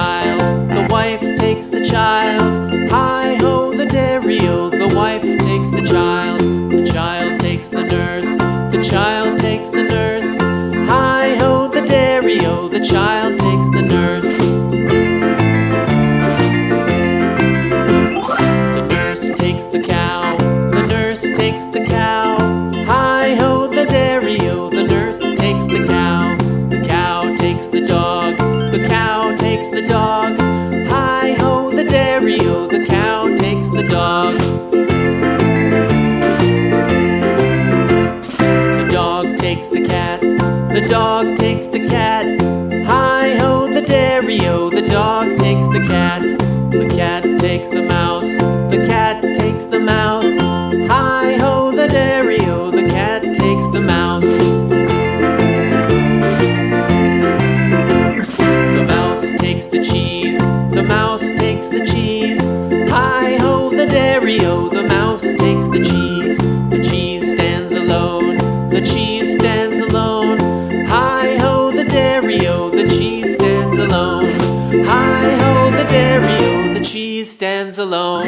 child, the wife takes the child. Hi-ho, the dairy-o, the wife takes the child. The child takes the nurse, the child takes the nurse. Hi-ho, the dairy-o, the child takes the nurse. The nurse takes the cow, the nurse takes the cow. Hi-ho, the dairy-o, the nurse takes the cow. The cow takes the dog, the cow takes the dog. Hi-ho, the dairy-o, the cow takes the dog. The dog takes the cat, the dog takes the cat. Hi-ho, the dairy-o, the dog takes the cat. The cat takes the mouse, the cat takes the mouse. Hi-ho, the dairy-o, the cat takes the mouse. The mouse takes the cheese, the mouse takes the cheese. Hi-ho, the dairy-o, the mouse takes the cheese. The cheese stands alone, the cheese stands alone. Hi-ho, the dairy-o, the cheese stands alone. Hi-ho, the dairy-o, the cheese stands alone.